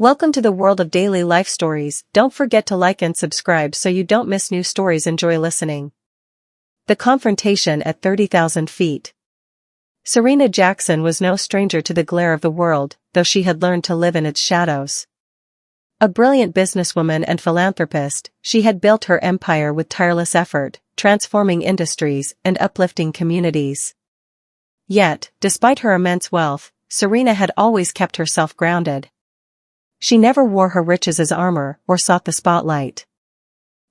Welcome to the world of daily life stories. Don't forget to like and subscribe so you don't miss new stories. Enjoy listening. The confrontation at 30,000 feet. Serena Jackson was no stranger to the glare of the world, though she had learned to live in its shadows. A brilliant businesswoman and philanthropist, she had built her empire with tireless effort, transforming industries and uplifting communities. Yet, despite her immense wealth, Serena had always kept herself grounded. She never wore her riches as armor or sought the spotlight.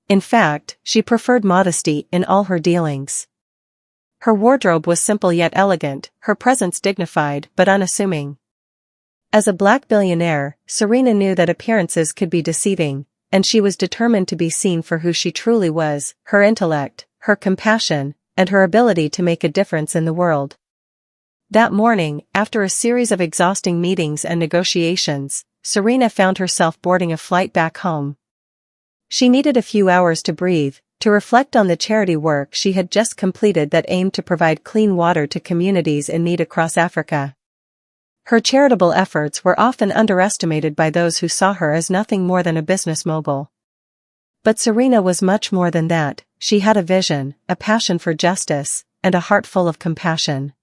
In fact, she preferred modesty in all her dealings. Her wardrobe was simple yet elegant, her presence dignified but unassuming. As a black billionaire, Serena knew that appearances could be deceiving, and she was determined to be seen for who she truly was: her intellect, her compassion, and her ability to make a difference in the world. That morning, after a series of exhausting meetings and negotiations, Serena found herself boarding a flight back home. She needed a few hours to breathe, to reflect on the charity work she had just completed that aimed to provide clean water to communities in need across Africa. Her charitable efforts were often underestimated by those who saw her as nothing more than a business mogul. But Serena was much more than that. She had a vision, a passion for justice, and a heart full of compassion.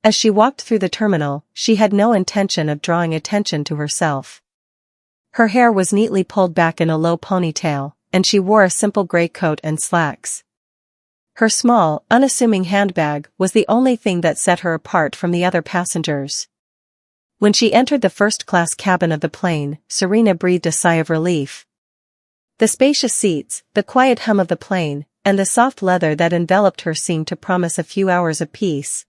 As she walked through the terminal, she had no intention of drawing attention to herself. Her hair was neatly pulled back in a low ponytail, and she wore a simple gray coat and slacks. Her small, unassuming handbag was the only thing that set her apart from the other passengers. When she entered the first-class cabin of the plane, Serena breathed a sigh of relief. The spacious seats, the quiet hum of the plane, and the soft leather that enveloped her seemed to promise a few hours of peace.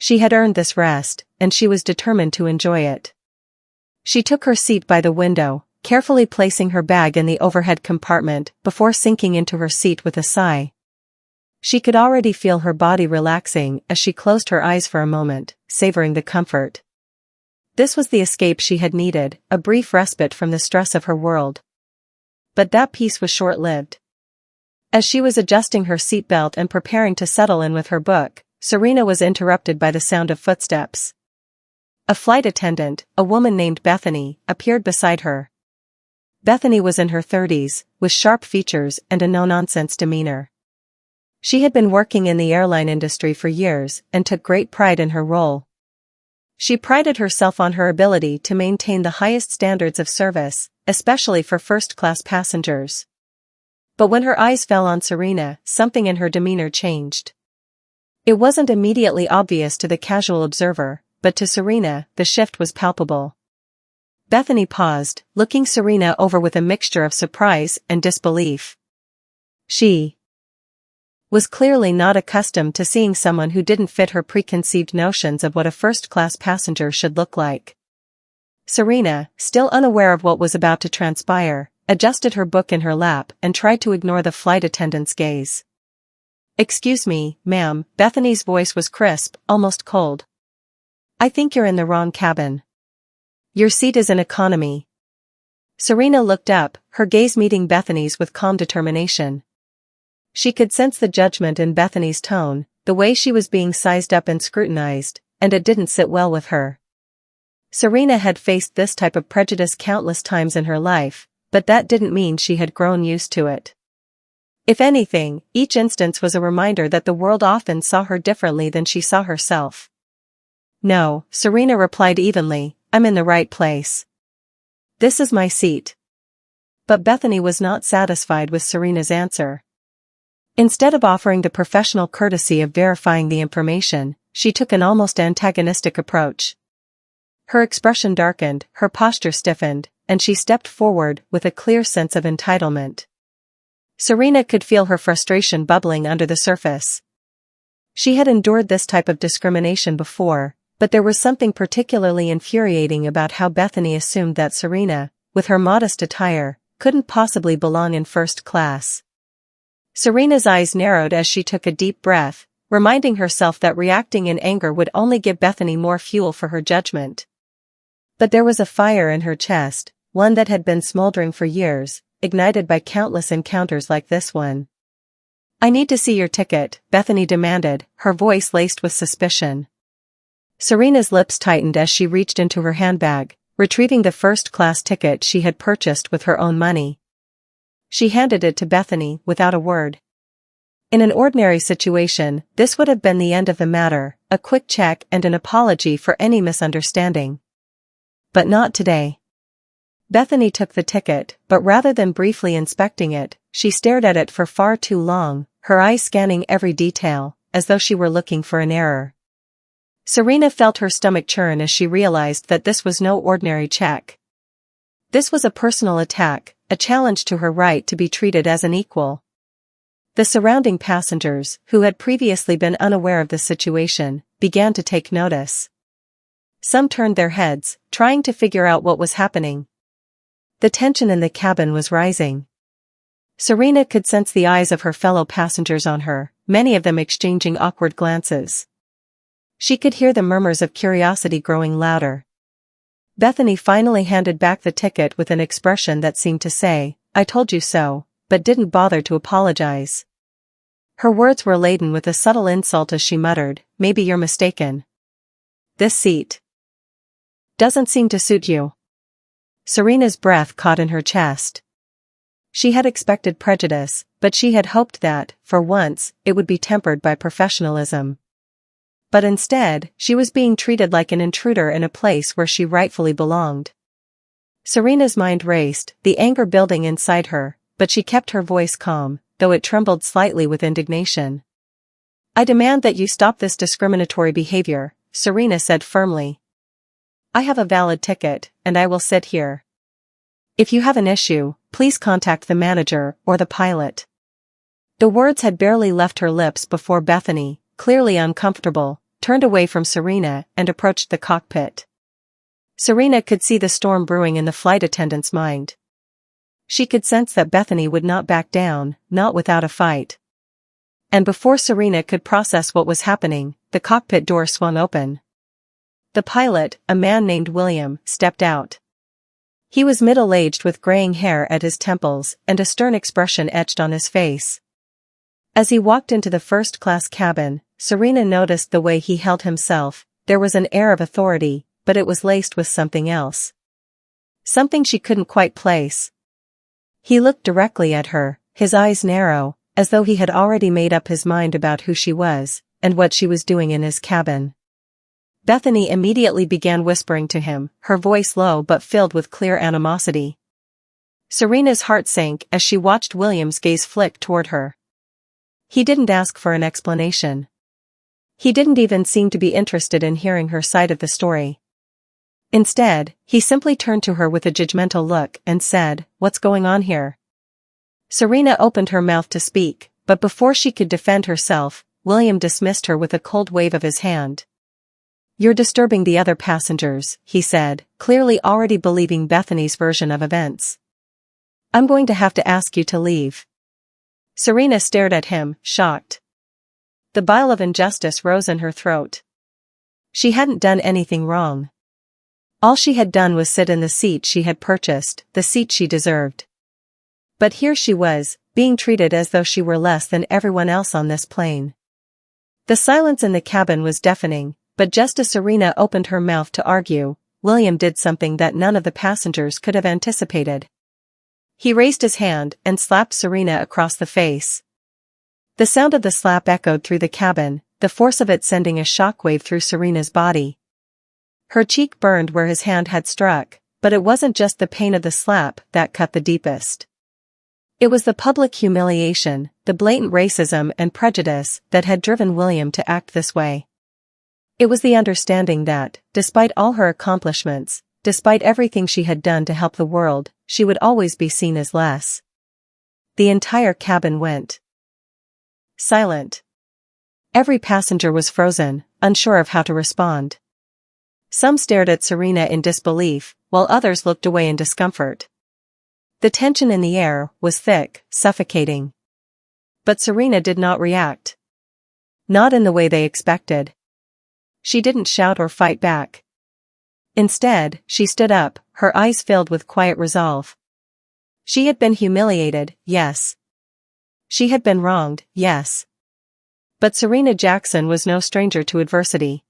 She had earned this rest, and she was determined to enjoy it. She took her seat by the window, carefully placing her bag in the overhead compartment before sinking into her seat with a sigh. She could already feel her body relaxing as she closed her eyes for a moment, savoring the comfort. This was the escape she had needed, a brief respite from the stress of her world. But that peace was short-lived. As she was adjusting her seatbelt and preparing to settle in with her book, Serena was interrupted by the sound of footsteps. A flight attendant, a woman named Bethany, appeared beside her. Bethany was in her 30s, with sharp features and a no-nonsense demeanor. She had been working in the airline industry for years and took great pride in her role. She prided herself on her ability to maintain the highest standards of service, especially for first-class passengers. But when her eyes fell on Serena, something in her demeanor changed. It wasn't immediately obvious to the casual observer, but to Serena, the shift was palpable. Bethany paused, looking Serena over with a mixture of surprise and disbelief. She was clearly not accustomed to seeing someone who didn't fit her preconceived notions of what a first-class passenger should look like. Serena, still unaware of what was about to transpire, adjusted her book in her lap and tried to ignore the flight attendant's gaze. "Excuse me, ma'am," Bethany's voice was crisp, almost cold. "I think you're in the wrong cabin. Your seat is in economy." Serena looked up, her gaze meeting Bethany's with calm determination. She could sense the judgment in Bethany's tone, the way she was being sized up and scrutinized, and it didn't sit well with her. Serena had faced this type of prejudice countless times in her life, but that didn't mean she had grown used to it. If anything, each instance was a reminder that the world often saw her differently than she saw herself. "No," Serena replied evenly, "I'm in the right place. This is my seat." But Bethany was not satisfied with Serena's answer. Instead of offering the professional courtesy of verifying the information, she took an almost antagonistic approach. Her expression darkened, her posture stiffened, and she stepped forward with a clear sense of entitlement. Serena could feel her frustration bubbling under the surface. She had endured this type of discrimination before, but there was something particularly infuriating about how Bethany assumed that Serena, with her modest attire, couldn't possibly belong in first class. Serena's eyes narrowed as she took a deep breath, reminding herself that reacting in anger would only give Bethany more fuel for her judgment. But there was a fire in her chest, one that had been smoldering for years, ignited by countless encounters like this one. "I need to see your ticket," Bethany demanded, her voice laced with suspicion. Serena's lips tightened as she reached into her handbag, retrieving the first-class ticket she had purchased with her own money. She handed it to Bethany without a word. In an ordinary situation, this would have been the end of the matter, a quick check and an apology for any misunderstanding. But not today. Bethany took the ticket, but rather than briefly inspecting it, she stared at it for far too long, her eyes scanning every detail, as though she were looking for an error. Serena felt her stomach churn as she realized that this was no ordinary check. This was a personal attack, a challenge to her right to be treated as an equal. The surrounding passengers, who had previously been unaware of the situation, began to take notice. Some turned their heads, trying to figure out what was happening. The tension in the cabin was rising. Serena could sense the eyes of her fellow passengers on her, many of them exchanging awkward glances. She could hear the murmurs of curiosity growing louder. Bethany finally handed back the ticket with an expression that seemed to say, "I told you so," but didn't bother to apologize. Her words were laden with a subtle insult as she muttered, "Maybe you're mistaken. This seat doesn't seem to suit you." Serena's breath caught in her chest. She had expected prejudice, but she had hoped that, for once, it would be tempered by professionalism. But instead, she was being treated like an intruder in a place where she rightfully belonged. Serena's mind raced, the anger building inside her, but she kept her voice calm, though it trembled slightly with indignation. "I demand that you stop this discriminatory behavior," Serena said firmly. "I have a valid ticket, and I will sit here. If you have an issue, please contact the manager or the pilot." The words had barely left her lips before Bethany, clearly uncomfortable, turned away from Serena and approached the cockpit. Serena could see the storm brewing in the flight attendant's mind. She could sense that Bethany would not back down, not without a fight. And before Serena could process what was happening, the cockpit door swung open. The pilot, a man named William, stepped out. He was middle-aged with graying hair at his temples and a stern expression etched on his face. As he walked into the first-class cabin, Serena noticed the way he held himself. There was an air of authority, but it was laced with something else. Something she couldn't quite place. He looked directly at her, his eyes narrow, as though he had already made up his mind about who she was, and what she was doing in his cabin. Bethany immediately began whispering to him, her voice low but filled with clear animosity. Serena's heart sank as she watched William's gaze flick toward her. He didn't ask for an explanation. He didn't even seem to be interested in hearing her side of the story. Instead, he simply turned to her with a judgmental look and said, "What's going on here?" Serena opened her mouth to speak, but before she could defend herself, William dismissed her with a cold wave of his hand. "You're disturbing the other passengers," he said, clearly already believing Bethany's version of events. "I'm going to have to ask you to leave." Serena stared at him, shocked. The bile of injustice rose in her throat. She hadn't done anything wrong. All she had done was sit in the seat she had purchased, the seat she deserved. But here she was, being treated as though she were less than everyone else on this plane. The silence in the cabin was deafening, but just as Serena opened her mouth to argue, William did something that none of the passengers could have anticipated. He raised his hand and slapped Serena across the face. The sound of the slap echoed through the cabin, the force of it sending a shockwave through Serena's body. Her cheek burned where his hand had struck, but it wasn't just the pain of the slap that cut the deepest. It was the public humiliation, the blatant racism and prejudice that had driven William to act this way. It was the understanding that, despite all her accomplishments, despite everything she had done to help the world, she would always be seen as less. The entire cabin went silent. Every passenger was frozen, unsure of how to respond. Some stared at Serena in disbelief, while others looked away in discomfort. The tension in the air was thick, suffocating. But Serena did not react. Not in the way they expected. She didn't shout or fight back. Instead, she stood up, her eyes filled with quiet resolve. She had been humiliated, yes. She had been wronged, yes. But Serena Jackson was no stranger to adversity.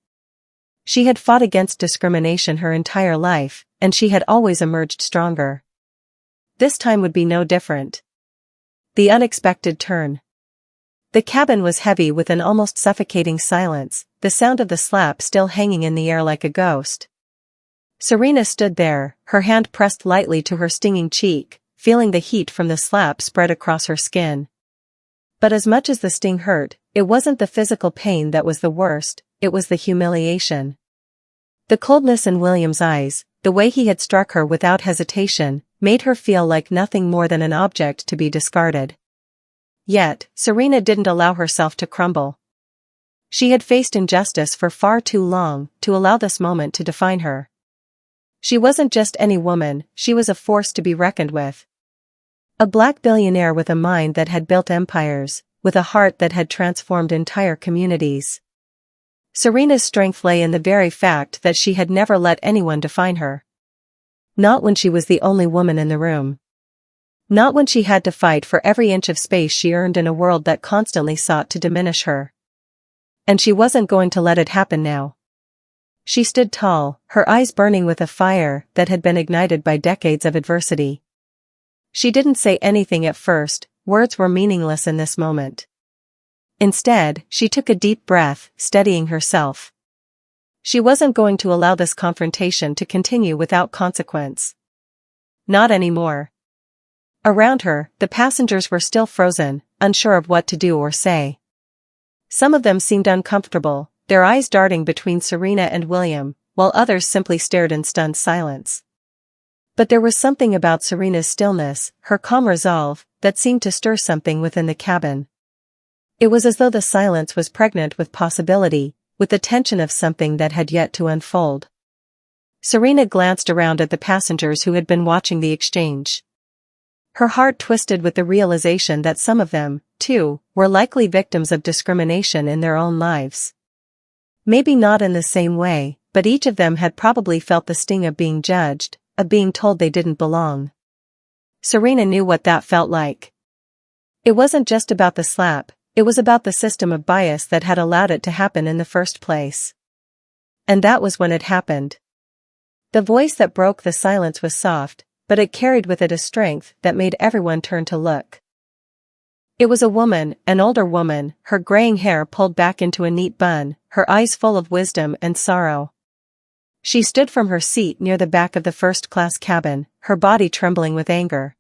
She had fought against discrimination her entire life, and she had always emerged stronger. This time would be no different. The unexpected turn. The cabin was heavy with an almost suffocating silence, the sound of the slap still hanging in the air like a ghost. Serena stood there, her hand pressed lightly to her stinging cheek, feeling the heat from the slap spread across her skin. But as much as the sting hurt, it wasn't the physical pain that was the worst, it was the humiliation. The coldness in William's eyes, the way he had struck her without hesitation, made her feel like nothing more than an object to be discarded. Yet, Serena didn't allow herself to crumble. She had faced injustice for far too long to allow this moment to define her. She wasn't just any woman, she was a force to be reckoned with. A black billionaire with a mind that had built empires, with a heart that had transformed entire communities. Serena's strength lay in the very fact that she had never let anyone define her. Not when she was the only woman in the room. Not when she had to fight for every inch of space she earned in a world that constantly sought to diminish her. And she wasn't going to let it happen now. She stood tall, her eyes burning with a fire that had been ignited by decades of adversity. She didn't say anything at first, words were meaningless in this moment. Instead, she took a deep breath, steadying herself. She wasn't going to allow this confrontation to continue without consequence. Not anymore. Around her, the passengers were still frozen, unsure of what to do or say. Some of them seemed uncomfortable, their eyes darting between Serena and William, while others simply stared in stunned silence. But there was something about Serena's stillness, her calm resolve, that seemed to stir something within the cabin. It was as though the silence was pregnant with possibility, with the tension of something that had yet to unfold. Serena glanced around at the passengers who had been watching the exchange. Her heart twisted with the realization that some of them, too, were likely victims of discrimination in their own lives. Maybe not in the same way, but each of them had probably felt the sting of being judged, of being told they didn't belong. Serena knew what that felt like. It wasn't just about the slap, it was about the system of bias that had allowed it to happen in the first place. And that was when it happened. The voice that broke the silence was soft, but it carried with it a strength that made everyone turn to look. It was a woman, an older woman, her graying hair pulled back into a neat bun, her eyes full of wisdom and sorrow. She stood from her seat near the back of the first-class cabin, her body trembling with anger.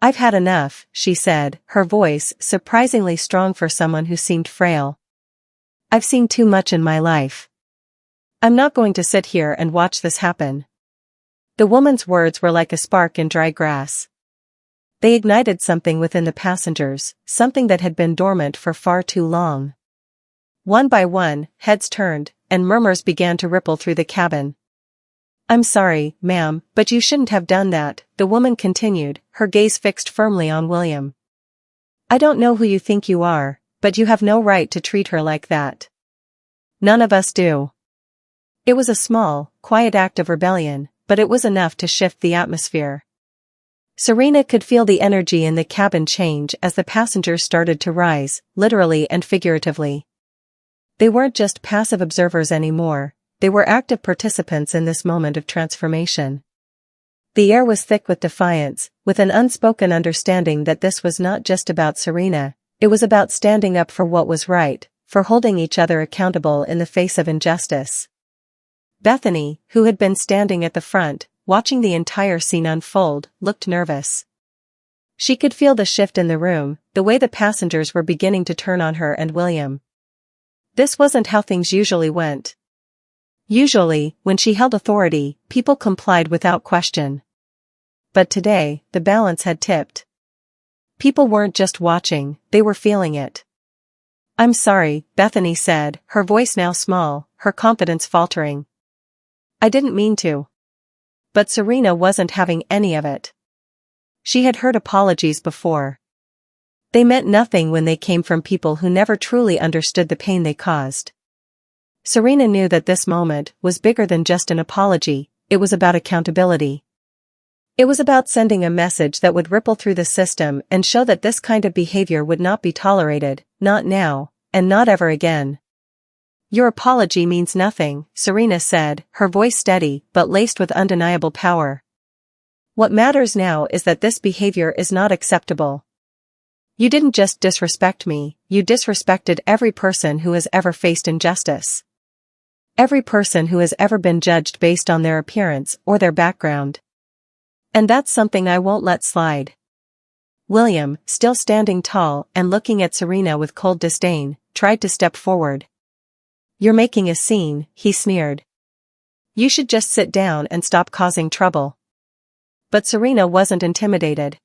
"I've had enough," she said, her voice surprisingly strong for someone who seemed frail. "I've seen too much in my life. I'm not going to sit here and watch this happen." The woman's words were like a spark in dry grass. They ignited something within the passengers, something that had been dormant for far too long. One by one, heads turned, and murmurs began to ripple through the cabin. "I'm sorry, ma'am, but you shouldn't have done that," the woman continued, her gaze fixed firmly on William. "I don't know who you think you are, but you have no right to treat her like that. None of us do." It was a small, quiet act of rebellion, but it was enough to shift the atmosphere. Serena could feel the energy in the cabin change as the passengers started to rise, literally and figuratively. They weren't just passive observers anymore, they were active participants in this moment of transformation. The air was thick with defiance, with an unspoken understanding that this was not just about Serena, it was about standing up for what was right, for holding each other accountable in the face of injustice. Bethany, who had been standing at the front, watching the entire scene unfold, looked nervous. She could feel the shift in the room, the way the passengers were beginning to turn on her and William. This wasn't how things usually went. Usually, when she held authority, people complied without question. But today, the balance had tipped. People weren't just watching, they were feeling it. "I'm sorry," Bethany said, her voice now small, her confidence faltering. "I didn't mean to." But Serena wasn't having any of it. She had heard apologies before. They meant nothing when they came from people who never truly understood the pain they caused. Serena knew that this moment was bigger than just an apology, it was about accountability. It was about sending a message that would ripple through the system and show that this kind of behavior would not be tolerated, not now, and not ever again. Your apology means nothing, Serena said, her voice steady but laced with undeniable power. What matters now is that this behavior is not acceptable. You didn't just disrespect me, you disrespected every person who has ever faced injustice. Every person who has ever been judged based on their appearance or their background. And that's something I won't let slide. William, still standing tall and looking at Serena with cold disdain, tried to step forward. You're making a scene, he sneered. You should just sit down and stop causing trouble. But Serena wasn't intimidated.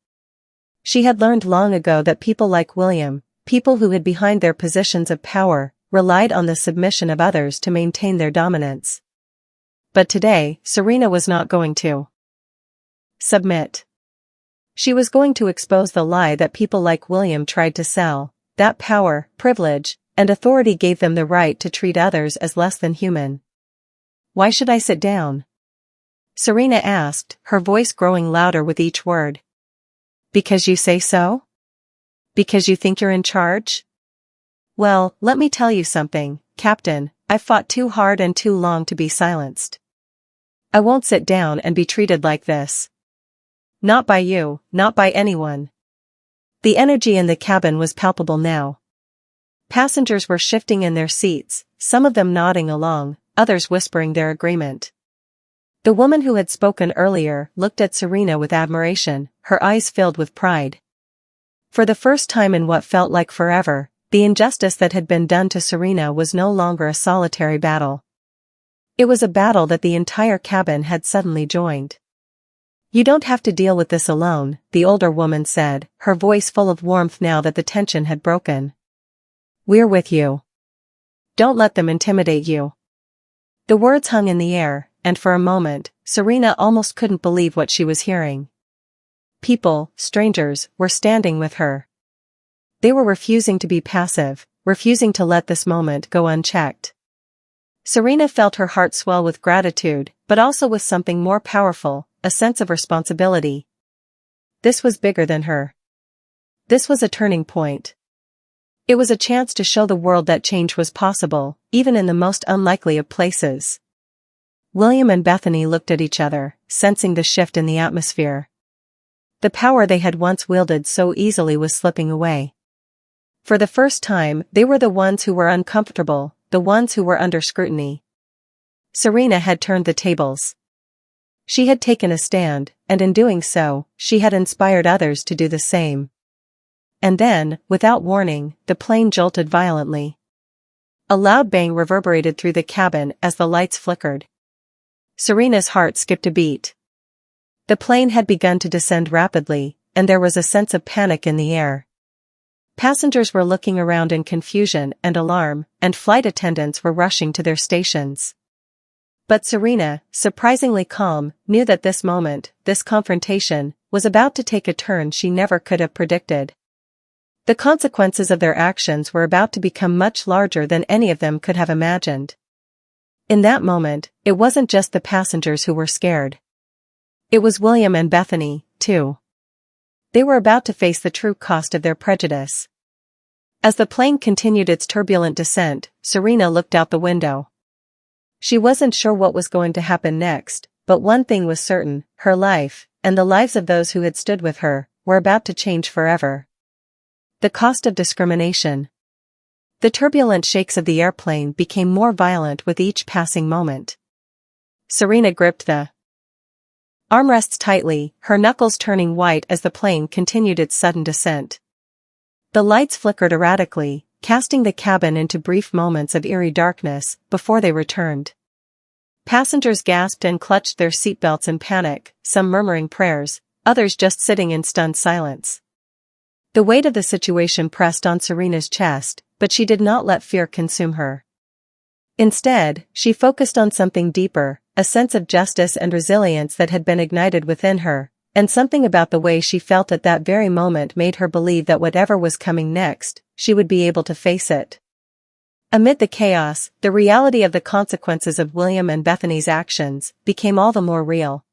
She had learned long ago that people like William, people who hid behind their positions of power, relied on the submission of others to maintain their dominance. But today, Serena was not going to submit. She was going to expose the lie that people like William tried to sell, that power, privilege, and authority gave them the right to treat others as less than human. Why should I sit down? Serena asked, her voice growing louder with each word. Because you say so? Because you think you're in charge? Well, let me tell you something, Captain, I've fought too hard and too long to be silenced. I won't sit down and be treated like this. Not by you, not by anyone. The energy in the cabin was palpable now. Passengers were shifting in their seats, some of them nodding along, others whispering their agreement. The woman who had spoken earlier looked at Serena with admiration, her eyes filled with pride. For the first time in what felt like forever, the injustice that had been done to Serena was no longer a solitary battle. It was a battle that the entire cabin had suddenly joined. You don't have to deal with this alone, the older woman said, her voice full of warmth now that the tension had broken. We're with you. Don't let them intimidate you. The words hung in the air, and for a moment, Serena almost couldn't believe what she was hearing. People, strangers, were standing with her. They were refusing to be passive, refusing to let this moment go unchecked. Serena felt her heart swell with gratitude, but also with something more powerful, a sense of responsibility. This was bigger than her. This was a turning point. It was a chance to show the world that change was possible, even in the most unlikely of places. William and Bethany looked at each other, sensing the shift in the atmosphere. The power they had once wielded so easily was slipping away. For the first time, they were the ones who were uncomfortable, the ones who were under scrutiny. Serena had turned the tables. She had taken a stand, and in doing so, she had inspired others to do the same. And then, without warning, the plane jolted violently. A loud bang reverberated through the cabin as the lights flickered. Serena's heart skipped a beat. The plane had begun to descend rapidly, and there was a sense of panic in the air. Passengers were looking around in confusion and alarm, and flight attendants were rushing to their stations. But Serena, surprisingly calm, knew that this moment, this confrontation, was about to take a turn she never could have predicted. The consequences of their actions were about to become much larger than any of them could have imagined. In that moment, it wasn't just the passengers who were scared. It was William and Bethany, too. They were about to face the true cost of their prejudice. As the plane continued its turbulent descent, Serena looked out the window. She wasn't sure what was going to happen next, but one thing was certain, her life, and the lives of those who had stood with her, were about to change forever. The cost of discrimination. The turbulent shakes of the airplane became more violent with each passing moment. Serena gripped the armrests tightly, her knuckles turning white as the plane continued its sudden descent. The lights flickered erratically, casting the cabin into brief moments of eerie darkness before they returned. Passengers gasped and clutched their seatbelts in panic, some murmuring prayers, others just sitting in stunned silence. The weight of the situation pressed on Serena's chest, but she did not let fear consume her. Instead, she focused on something deeper, a sense of justice and resilience that had been ignited within her, and something about the way she felt at that very moment made her believe that whatever was coming next, she would be able to face it. Amid the chaos, the reality of the consequences of William and Bethany's actions became all the more real.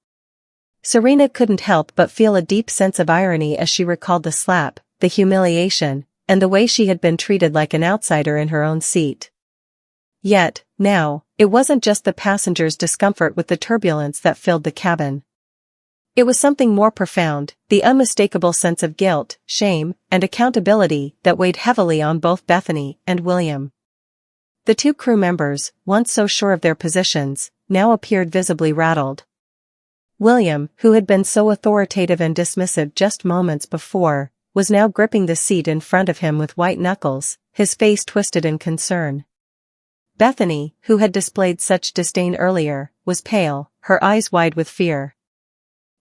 Serena couldn't help but feel a deep sense of irony as she recalled the slap, the humiliation, and the way she had been treated like an outsider in her own seat. Yet, now, it wasn't just the passengers' discomfort with the turbulence that filled the cabin. It was something more profound, the unmistakable sense of guilt, shame, and accountability that weighed heavily on both Bethany and William. The two crew members, once so sure of their positions, now appeared visibly rattled. William, who had been so authoritative and dismissive just moments before, was now gripping the seat in front of him with white knuckles, his face twisted in concern. Bethany, who had displayed such disdain earlier, was pale, her eyes wide with fear.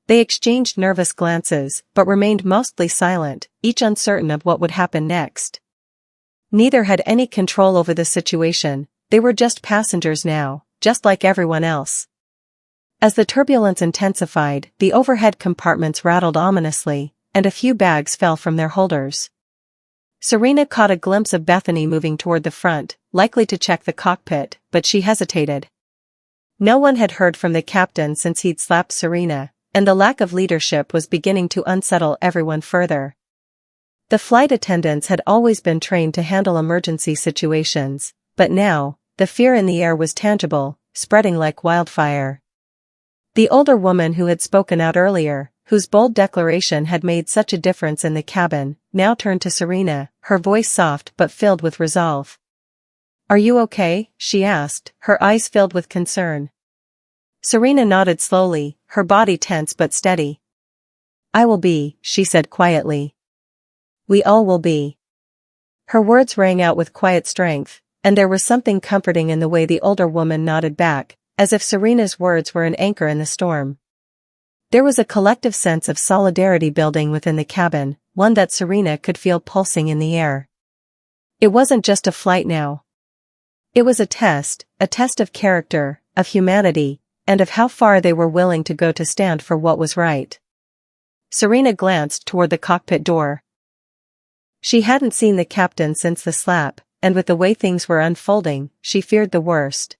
They exchanged nervous glances, but remained mostly silent, each uncertain of what would happen next. Neither had any control over the situation, they were just passengers now, just like everyone else. As the turbulence intensified, the overhead compartments rattled ominously, and a few bags fell from their holders. Serena caught a glimpse of Bethany moving toward the front, likely to check the cockpit, but she hesitated. No one had heard from the captain since he'd slapped Serena, and the lack of leadership was beginning to unsettle everyone further. The flight attendants had always been trained to handle emergency situations, but now, the fear in the air was tangible, spreading like wildfire. The older woman who had spoken out earlier, whose bold declaration had made such a difference in the cabin, now turned to Serena, her voice soft but filled with resolve. "Are you okay?" she asked, her eyes filled with concern. Serena nodded slowly, her body tense but steady. "I will be," she said quietly. "We all will be." Her words rang out with quiet strength, and there was something comforting in the way the older woman nodded back, as if Serena's words were an anchor in the storm. There was a collective sense of solidarity building within the cabin, one that Serena could feel pulsing in the air. It wasn't just a flight now. It was a test of character, of humanity, and of how far they were willing to go to stand for what was right. Serena glanced toward the cockpit door. She hadn't seen the captain since the slap, and with the way things were unfolding, she feared the worst.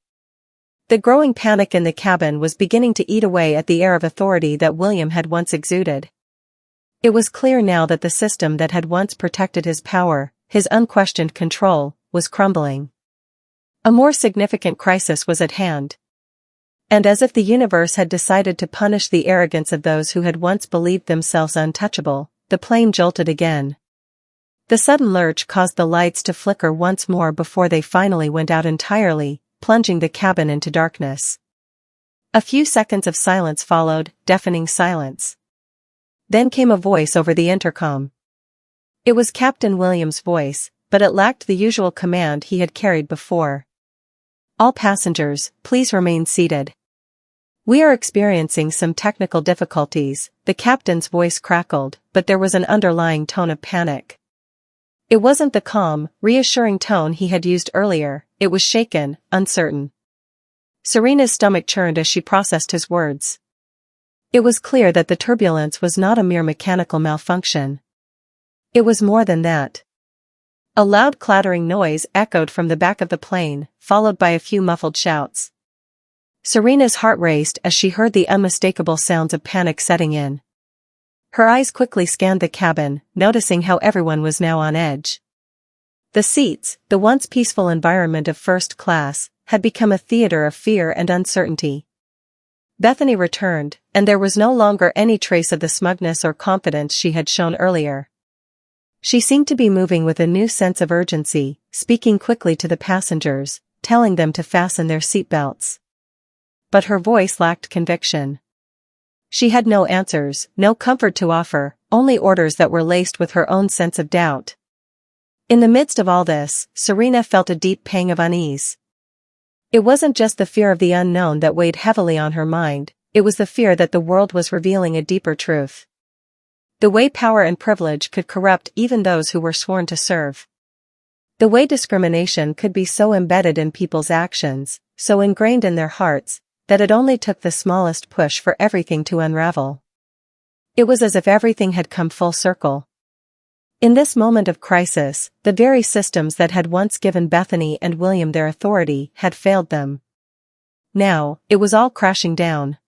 The growing panic in the cabin was beginning to eat away at the air of authority that William had once exuded. It was clear now that the system that had once protected his power, his unquestioned control, was crumbling. A more significant crisis was at hand. And as if the universe had decided to punish the arrogance of those who had once believed themselves untouchable, the plane jolted again. The sudden lurch caused the lights to flicker once more before they finally went out entirely, plunging the cabin into darkness. A few seconds of silence followed, deafening silence. Then came a voice over the intercom. It was Captain Williams' voice, but it lacked the usual command he had carried before. "All passengers, please remain seated. We are experiencing some technical difficulties," the captain's voice crackled, but there was an underlying tone of panic. It wasn't the calm, reassuring tone he had used earlier, it was shaken, uncertain. Serena's stomach churned as she processed his words. It was clear that the turbulence was not a mere mechanical malfunction. It was more than that. A loud clattering noise echoed from the back of the plane, followed by a few muffled shouts. Serena's heart raced as she heard the unmistakable sounds of panic setting in. Her eyes quickly scanned the cabin, noticing how everyone was now on edge. The seats, the once peaceful environment of first class, had become a theater of fear and uncertainty. Bethany returned, and there was no longer any trace of the smugness or confidence she had shown earlier. She seemed to be moving with a new sense of urgency, speaking quickly to the passengers, telling them to fasten their seatbelts. But her voice lacked conviction. She had no answers, no comfort to offer, only orders that were laced with her own sense of doubt. In the midst of all this, Serena felt a deep pang of unease. It wasn't just the fear of the unknown that weighed heavily on her mind, it was the fear that the world was revealing a deeper truth. The way power and privilege could corrupt even those who were sworn to serve. The way discrimination could be so embedded in people's actions, so ingrained in their hearts, that it only took the smallest push for everything to unravel. It was as if everything had come full circle. In this moment of crisis, the very systems that had once given Bethany and William their authority had failed them. Now, it was all crashing down.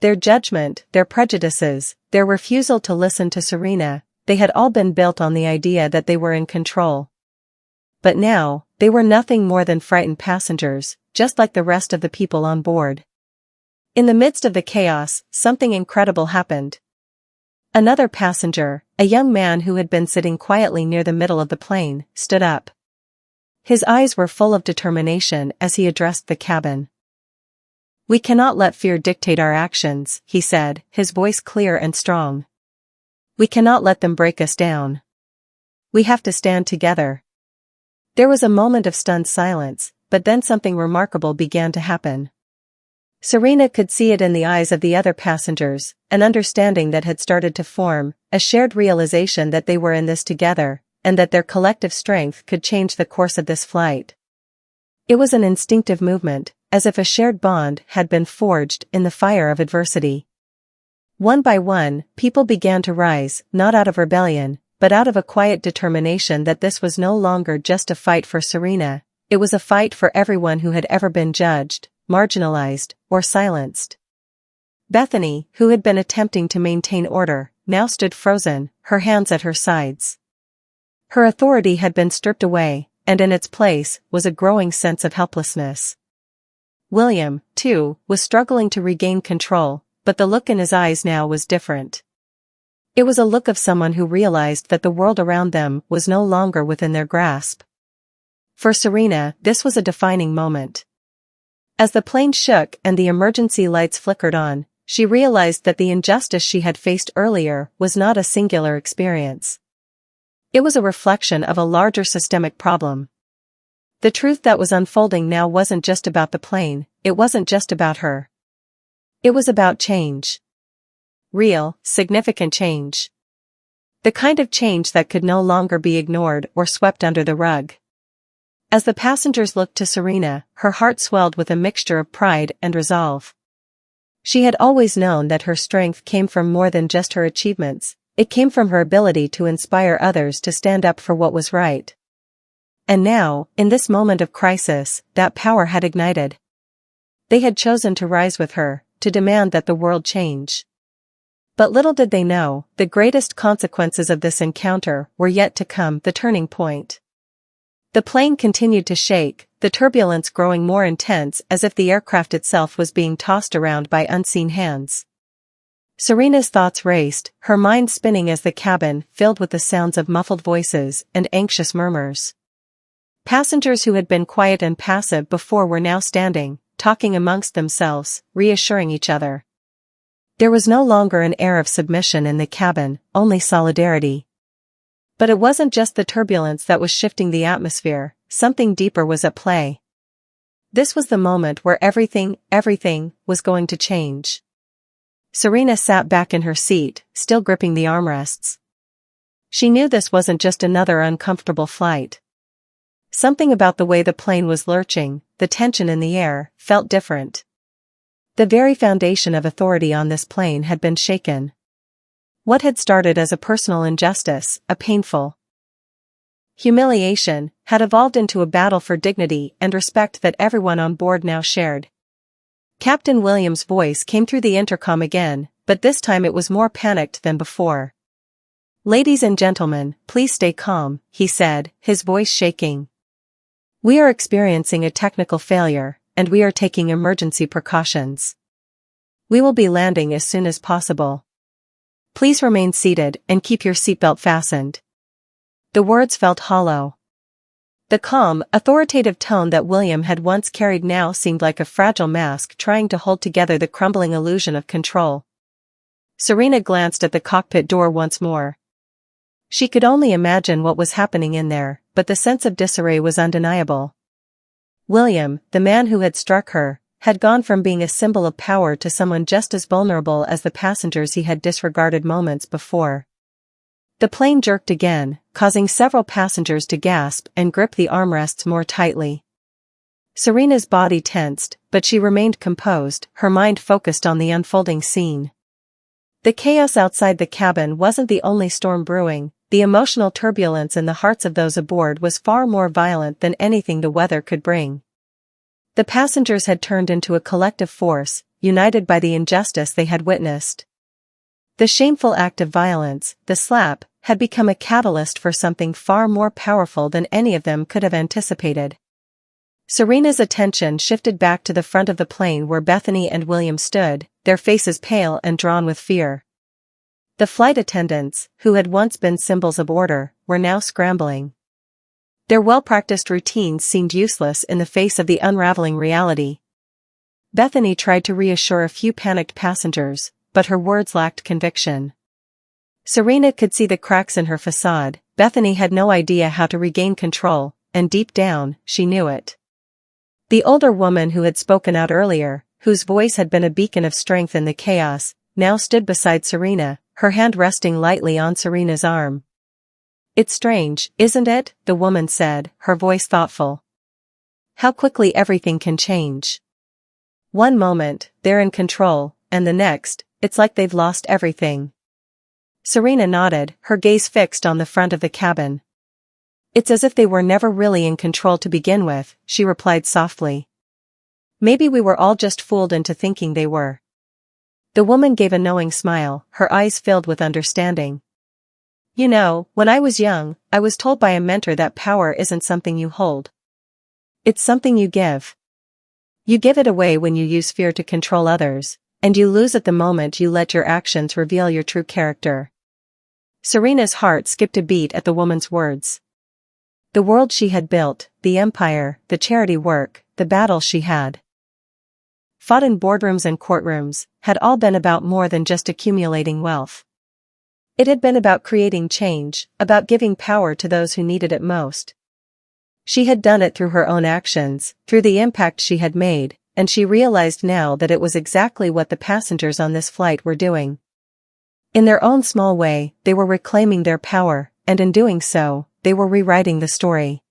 Their judgment, their prejudices, their refusal to listen to Serena, they had all been built on the idea that they were in control. but now, they were nothing more than frightened passengers, just like the rest of the people on board. In the midst of the chaos, something incredible happened. Another passenger, a young man who had been sitting quietly near the middle of the plane, stood up. His eyes were full of determination as he addressed the cabin. "We cannot let fear dictate our actions," he said, his voice clear and strong. "We cannot let them break us down. We have to stand together." There was a moment of stunned silence, but then something remarkable began to happen. Serena could see it in the eyes of the other passengers, an understanding that had started to form, a shared realization that they were in this together, and that their collective strength could change the course of this flight. It was an instinctive movement, as if a shared bond had been forged in the fire of adversity. One by one, people began to rise, not out of rebellion, but out of a quiet determination that this was no longer just a fight for Serena, it was a fight for everyone who had ever been judged, marginalized, or silenced. Bethany, who had been attempting to maintain order, now stood frozen, her hands at her sides. Her authority had been stripped away, and in its place was a growing sense of helplessness. William, too, was struggling to regain control, but the look in his eyes now was different. It was a look of someone who realized that the world around them was no longer within their grasp. For Serena, this was a defining moment. As the plane shook and the emergency lights flickered on, she realized that the injustice she had faced earlier was not a singular experience. It was a reflection of a larger systemic problem. The truth that was unfolding now wasn't just about the plane, it wasn't just about her. It was about change. Real, significant change. The kind of change that could no longer be ignored or swept under the rug. As the passengers looked to Serena, her heart swelled with a mixture of pride and resolve. She had always known that her strength came from more than just her achievements, it came from her ability to inspire others to stand up for what was right. And now, in this moment of crisis, that power had ignited. They had chosen to rise with her, to demand that the world change. But little did they know, the greatest consequences of this encounter were yet to come, the turning point. The plane continued to shake, the turbulence growing more intense as if the aircraft itself was being tossed around by unseen hands. Serena's thoughts raced, her mind spinning as the cabin filled with the sounds of muffled voices and anxious murmurs. Passengers who had been quiet and passive before were now standing, talking amongst themselves, reassuring each other. There was no longer an air of submission in the cabin, only solidarity. But it wasn't just the turbulence that was shifting the atmosphere, something deeper was at play. This was the moment where everything was going to change. Serena sat back in her seat, still gripping the armrests. She knew this wasn't just another uncomfortable flight. Something about the way the plane was lurching, the tension in the air, felt different. The very foundation of authority on this plane had been shaken. What had started as a personal injustice, a painful humiliation, had evolved into a battle for dignity and respect that everyone on board now shared. Captain Williams' voice came through the intercom again, but this time it was more panicked than before. "Ladies and gentlemen, please stay calm," he said, his voice shaking. "We are experiencing a technical failure, and we are taking emergency precautions. We will be landing as soon as possible. Please remain seated and keep your seatbelt fastened." The words felt hollow. The calm, authoritative tone that William had once carried now seemed like a fragile mask trying to hold together the crumbling illusion of control. Serena glanced at the cockpit door once more. She could only imagine what was happening in there, but the sense of disarray was undeniable. William, the man who had struck her, had gone from being a symbol of power to someone just as vulnerable as the passengers he had disregarded moments before. The plane jerked again, causing several passengers to gasp and grip the armrests more tightly. Serena's body tensed, but she remained composed, her mind focused on the unfolding scene. The chaos outside the cabin wasn't the only storm brewing, the emotional turbulence in the hearts of those aboard was far more violent than anything the weather could bring. The passengers had turned into a collective force, united by the injustice they had witnessed. The shameful act of violence, the slap, had become a catalyst for something far more powerful than any of them could have anticipated. Serena's attention shifted back to the front of the plane where Bethany and William stood, their faces pale and drawn with fear. The flight attendants, who had once been symbols of order, were now scrambling. Their well-practiced routines seemed useless in the face of the unraveling reality. Bethany tried to reassure a few panicked passengers, but her words lacked conviction. Serena could see the cracks in her facade. Bethany had no idea how to regain control, and deep down, she knew it. The older woman who had spoken out earlier, whose voice had been a beacon of strength in the chaos, now stood beside Serena, her hand resting lightly on Serena's arm. "It's strange, isn't it?" the woman said, her voice thoughtful. "How quickly everything can change. One moment, they're in control, and the next, it's like they've lost everything." Serena nodded, her gaze fixed on the front of the cabin. "It's as if they were never really in control to begin with," she replied softly. "Maybe we were all just fooled into thinking they were." The woman gave a knowing smile, her eyes filled with understanding. "You know, when I was young, I was told by a mentor that power isn't something you hold. It's something you give. You give it away when you use fear to control others, and you lose it the moment you let your actions reveal your true character." Serena's heart skipped a beat at the woman's words. The world she had built, the empire, the charity work, the battles she had fought in boardrooms and courtrooms, had all been about more than just accumulating wealth. It had been about creating change, about giving power to those who needed it most. She had done it through her own actions, through the impact she had made, and she realized now that it was exactly what the passengers on this flight were doing. In their own small way, they were reclaiming their power, and in doing so, they were rewriting the story.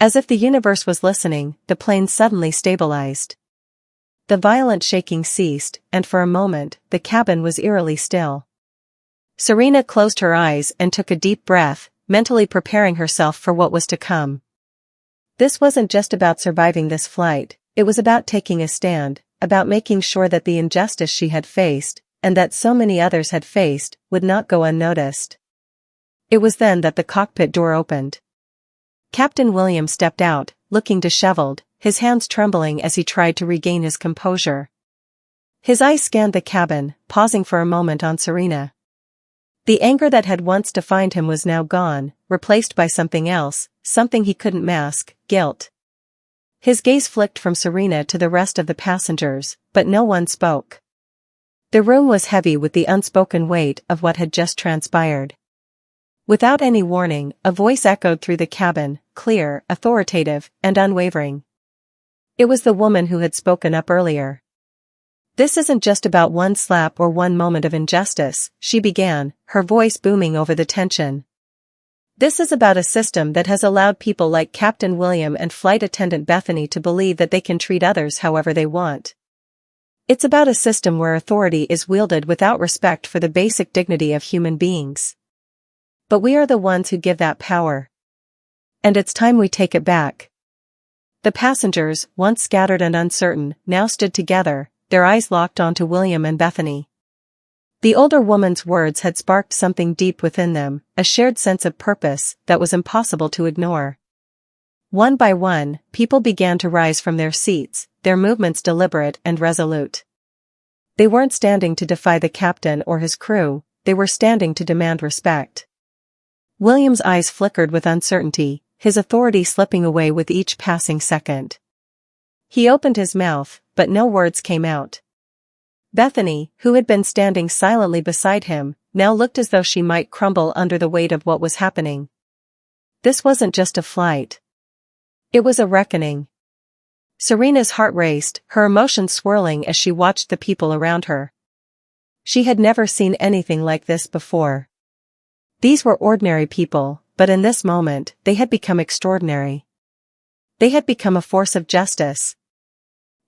As if the universe was listening, the plane suddenly stabilized. The violent shaking ceased, and for a moment, the cabin was eerily still. Serena closed her eyes and took a deep breath, mentally preparing herself for what was to come. This wasn't just about surviving this flight, it was about taking a stand, about making sure that the injustice she had faced, and that so many others had faced, would not go unnoticed. It was then that the cockpit door opened. Captain William stepped out, looking disheveled, his hands trembling as he tried to regain his composure. His eyes scanned the cabin, pausing for a moment on Serena. The anger that had once defined him was now gone, replaced by something else, something he couldn't mask, guilt. His gaze flicked from Serena to the rest of the passengers, but no one spoke. The room was heavy with the unspoken weight of what had just transpired. Without any warning, a voice echoed through the cabin, clear, authoritative, and unwavering. It was the woman who had spoken up earlier. "This isn't just about one slap or one moment of injustice," she began, her voice booming over the tension. "This is about a system that has allowed people like Captain William and Flight Attendant Bethany to believe that they can treat others however they want. It's about a system where authority is wielded without respect for the basic dignity of human beings. But we are the ones who give that power. And it's time we take it back." The passengers, once scattered and uncertain, now stood together, their eyes locked onto William and Bethany. The older woman's words had sparked something deep within them, a shared sense of purpose that was impossible to ignore. One by one, people began to rise from their seats, their movements deliberate and resolute. They weren't standing to defy the captain or his crew, they were standing to demand respect. William's eyes flickered with uncertainty, his authority slipping away with each passing second. He opened his mouth, but no words came out. Bethany, who had been standing silently beside him, now looked as though she might crumble under the weight of what was happening. This wasn't just a flight. It was a reckoning. Serena's heart raced, her emotions swirling as she watched the people around her. She had never seen anything like this before. These were ordinary people, but in this moment, they had become extraordinary. They had become a force of justice.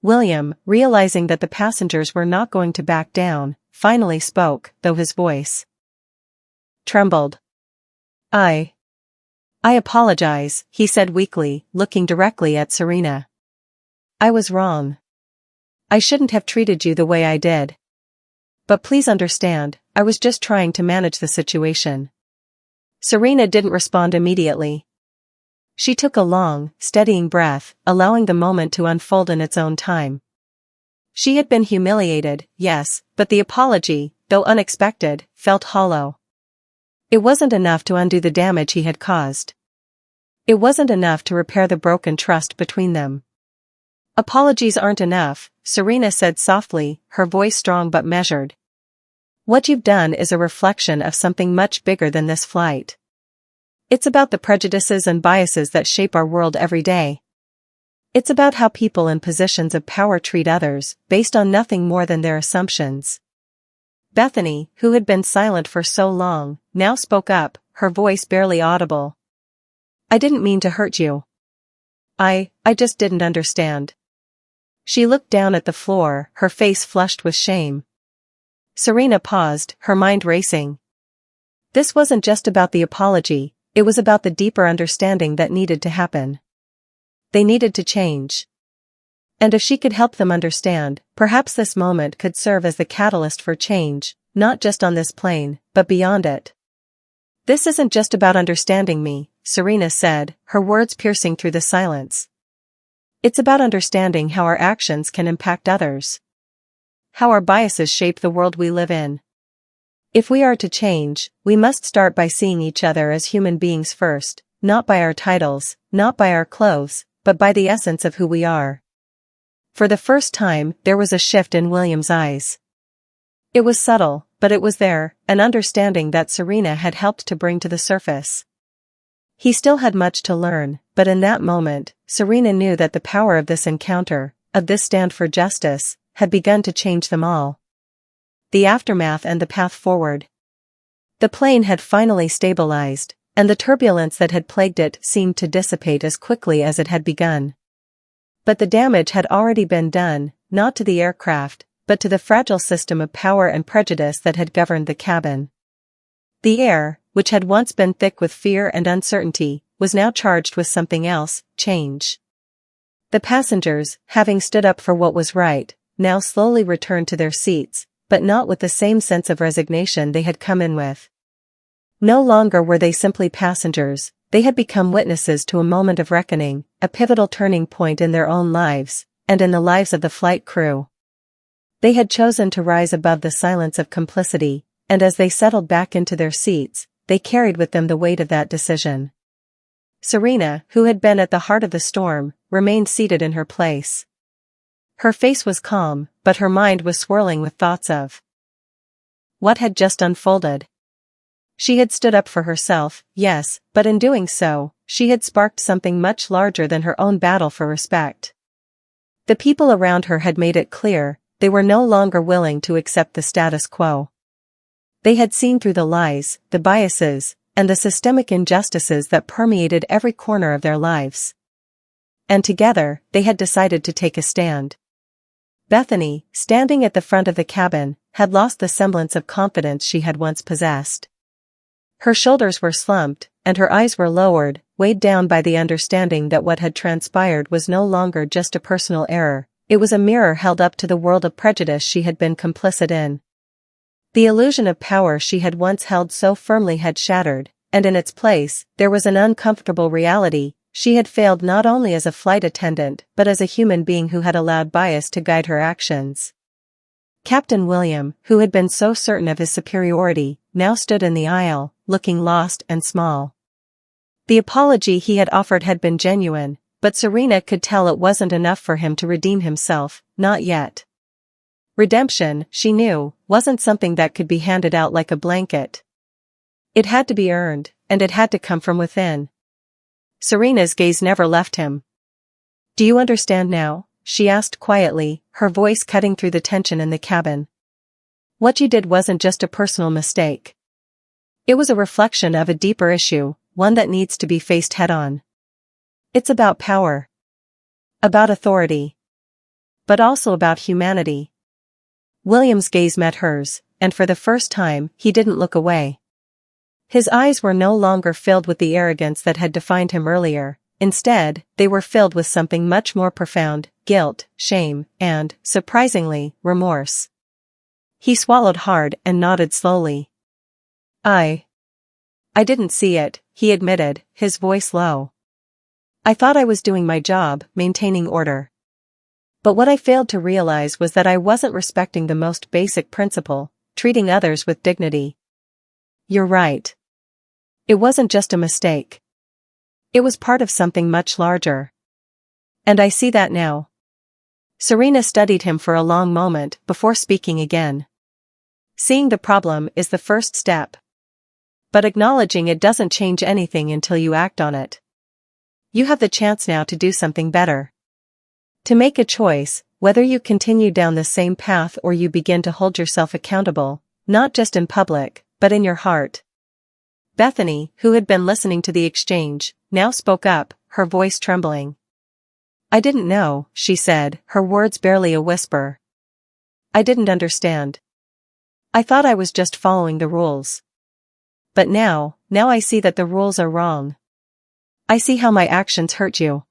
William, realizing that the passengers were not going to back down, finally spoke, though his voice trembled. I apologize," he said weakly, looking directly at Serena. "I was wrong. I shouldn't have treated you the way I did. But please understand, I was just trying to manage the situation." Serena didn't respond immediately. She took a long, steadying breath, allowing the moment to unfold in its own time. She had been humiliated, yes, but the apology, though unexpected, felt hollow. It wasn't enough to undo the damage he had caused. It wasn't enough to repair the broken trust between them. Apologies aren't enough, Serena said softly, her voice strong but measured. What you've done is a reflection of something much bigger than this flight. It's about the prejudices and biases that shape our world every day. It's about how people in positions of power treat others, based on nothing more than their assumptions. Bethany, who had been silent for so long, now spoke up, her voice barely audible. I didn't mean to hurt you. I just didn't understand. She looked down at the floor, her face flushed with shame. Serena paused, her mind racing. This wasn't just about the apology, it was about the deeper understanding that needed to happen. They needed to change. And if she could help them understand, perhaps this moment could serve as the catalyst for change, not just on this plane, but beyond it. This isn't just about understanding me, Serena said, her words piercing through the silence. It's about understanding how our actions can impact others. How our biases shape the world we live in. If we are to change, we must start by seeing each other as human beings first, not by our titles, not by our clothes, but by the essence of who we are. For the first time, there was a shift in William's eyes. It was subtle, but it was there, an understanding that Serena had helped to bring to the surface. He still had much to learn, but in that moment, Serena knew that the power of this encounter, of this stand for justice, had begun to change them all. The aftermath and the path forward. The plane had finally stabilized, and the turbulence that had plagued it seemed to dissipate as quickly as it had begun. But the damage had already been done, not to the aircraft, but to the fragile system of power and prejudice that had governed the cabin. The air, which had once been thick with fear and uncertainty, was now charged with something else, change. The passengers, having stood up for what was right, now slowly returned to their seats, but not with the same sense of resignation they had come in with. No longer were they simply passengers, they had become witnesses to a moment of reckoning, a pivotal turning point in their own lives, and in the lives of the flight crew. They had chosen to rise above the silence of complicity, and as they settled back into their seats, they carried with them the weight of that decision. Serena, who had been at the heart of the storm, remained seated in her place. Her face was calm, but her mind was swirling with thoughts of what had just unfolded. She had stood up for herself, yes, but in doing so, she had sparked something much larger than her own battle for respect. The people around her had made it clear, they were no longer willing to accept the status quo. They had seen through the lies, the biases, and the systemic injustices that permeated every corner of their lives. And together, they had decided to take a stand. Bethany, standing at the front of the cabin, had lost the semblance of confidence she had once possessed. Her shoulders were slumped, and her eyes were lowered, weighed down by the understanding that what had transpired was no longer just a personal error, it was a mirror held up to the world of prejudice she had been complicit in. The illusion of power she had once held so firmly had shattered, and in its place, there was an uncomfortable reality. She had failed not only as a flight attendant but as a human being who had allowed bias to guide her actions. Captain William, who had been so certain of his superiority, now stood in the aisle, looking lost and small. The apology he had offered had been genuine, but Serena could tell it wasn't enough for him to redeem himself, not yet. Redemption, she knew, wasn't something that could be handed out like a blanket. It had to be earned, and it had to come from within. Serena's gaze never left him. Do you understand now? She asked quietly, her voice cutting through the tension in the cabin. What you did wasn't just a personal mistake. It was a reflection of a deeper issue, one that needs to be faced head-on. It's about power. About authority. But also about humanity. William's gaze met hers, and for the first time, he didn't look away. His eyes were no longer filled with the arrogance that had defined him earlier. Instead, they were filled with something much more profound, guilt, shame, and, surprisingly, remorse. He swallowed hard and nodded slowly. I didn't see it, he admitted, his voice low. I thought I was doing my job, maintaining order. But what I failed to realize was that I wasn't respecting the most basic principle, treating others with dignity. You're right. It wasn't just a mistake. It was part of something much larger. And I see that now. Serena studied him for a long moment before speaking again. Seeing the problem is the first step. But acknowledging it doesn't change anything until you act on it. You have the chance now to do something better. To make a choice, whether you continue down the same path or you begin to hold yourself accountable, not just in public, but in your heart. Bethany, who had been listening to the exchange, now spoke up, her voice trembling. I didn't know, she said, her words barely a whisper. I didn't understand. I thought I was just following the rules. But now I see that the rules are wrong. I see how my actions hurt you.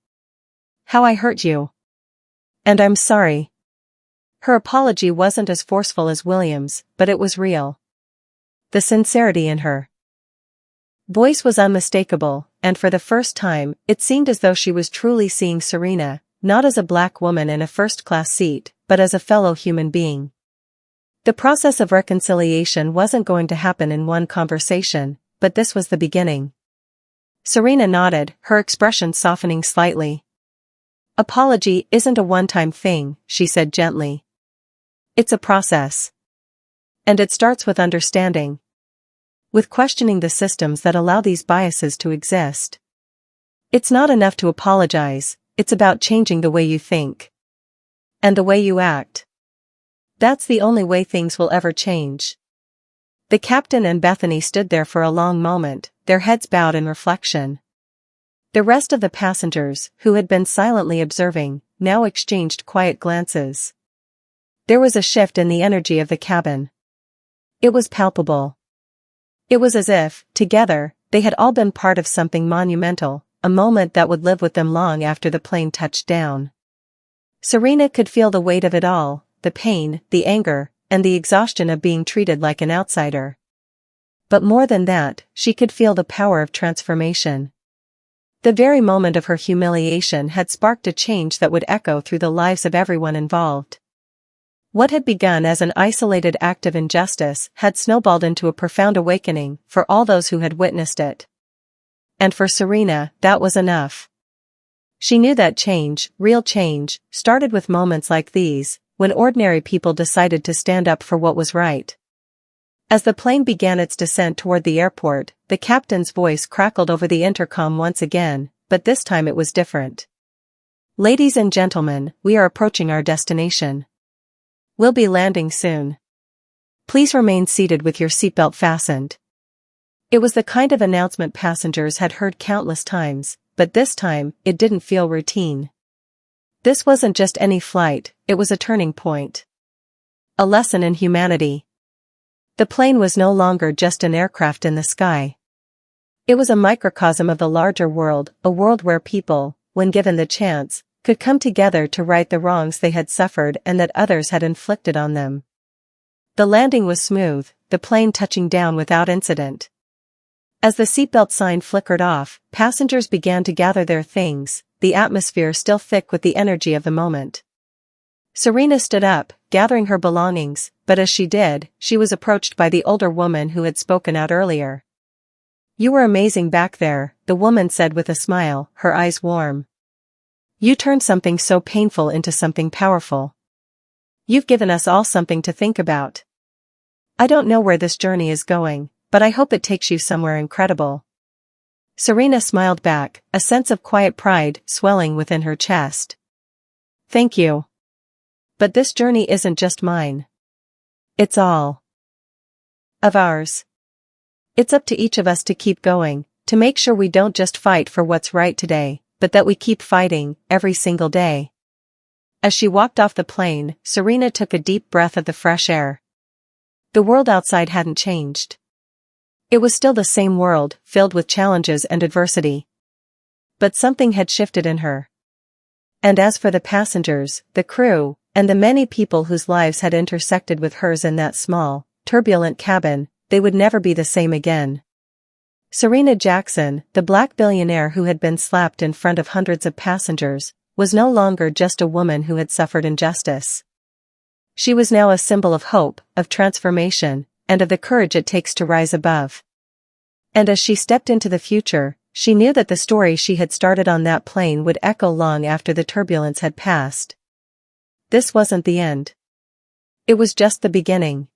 How I hurt you. And I'm sorry. Her apology wasn't as forceful as William's, but it was real. The sincerity in her voice was unmistakable, and for the first time, it seemed as though she was truly seeing Serena, not as a black woman in a first-class seat, but as a fellow human being. The process of reconciliation wasn't going to happen in one conversation, but this was the beginning. Serena nodded, her expression softening slightly. Apology isn't a one-time thing, she said gently. It's a process. And it starts with understanding. With questioning the systems that allow these biases to exist. It's not enough to apologize, it's about changing the way you think. And the way you act. That's the only way things will ever change. The captain and Bethany stood there for a long moment, their heads bowed in reflection. The rest of the passengers, who had been silently observing, now exchanged quiet glances. There was a shift in the energy of the cabin. It was palpable. It was as if, together, they had all been part of something monumental, a moment that would live with them long after the plane touched down. Serena could feel the weight of it all, the pain, the anger, and the exhaustion of being treated like an outsider. But more than that, she could feel the power of transformation. The very moment of her humiliation had sparked a change that would echo through the lives of everyone involved. What had begun as an isolated act of injustice had snowballed into a profound awakening for all those who had witnessed it. And for Serena, that was enough. She knew that change, real change, started with moments like these, when ordinary people decided to stand up for what was right. As the plane began its descent toward the airport, the captain's voice crackled over the intercom once again, but this time it was different. Ladies and gentlemen, we are approaching our destination. We'll be landing soon. Please remain seated with your seatbelt fastened. It was the kind of announcement passengers had heard countless times, but this time, it didn't feel routine. This wasn't just any flight, it was a turning point. A lesson in humanity. The plane was no longer just an aircraft in the sky. It was a microcosm of the larger world, a world where people, when given the chance, could come together to right the wrongs they had suffered and that others had inflicted on them. The landing was smooth, the plane touching down without incident. As the seatbelt sign flickered off, passengers began to gather their things, the atmosphere still thick with the energy of the moment. Serena stood up, gathering her belongings, but as she did, she was approached by the older woman who had spoken out earlier. You were amazing back there, the woman said with a smile, her eyes warm. You turned something so painful into something powerful. You've given us all something to think about. I don't know where this journey is going, but I hope it takes you somewhere incredible. Serena smiled back, a sense of quiet pride swelling within her chest. Thank you. But this journey isn't just mine. It's all of ours. It's up to each of us to keep going, to make sure we don't just fight for what's right today, but that we keep fighting, every single day. As she walked off the plane, Serena took a deep breath of the fresh air. The world outside hadn't changed. It was still the same world, filled with challenges and adversity. But something had shifted in her. And as for the passengers, the crew, and the many people whose lives had intersected with hers in that small, turbulent cabin, they would never be the same again. Serena Jackson, the black billionaire who had been slapped in front of hundreds of passengers, was no longer just a woman who had suffered injustice. She was now a symbol of hope, of transformation, and of the courage it takes to rise above. And as she stepped into the future, she knew that the story she had started on that plane would echo long after the turbulence had passed. This wasn't the end. It was just the beginning.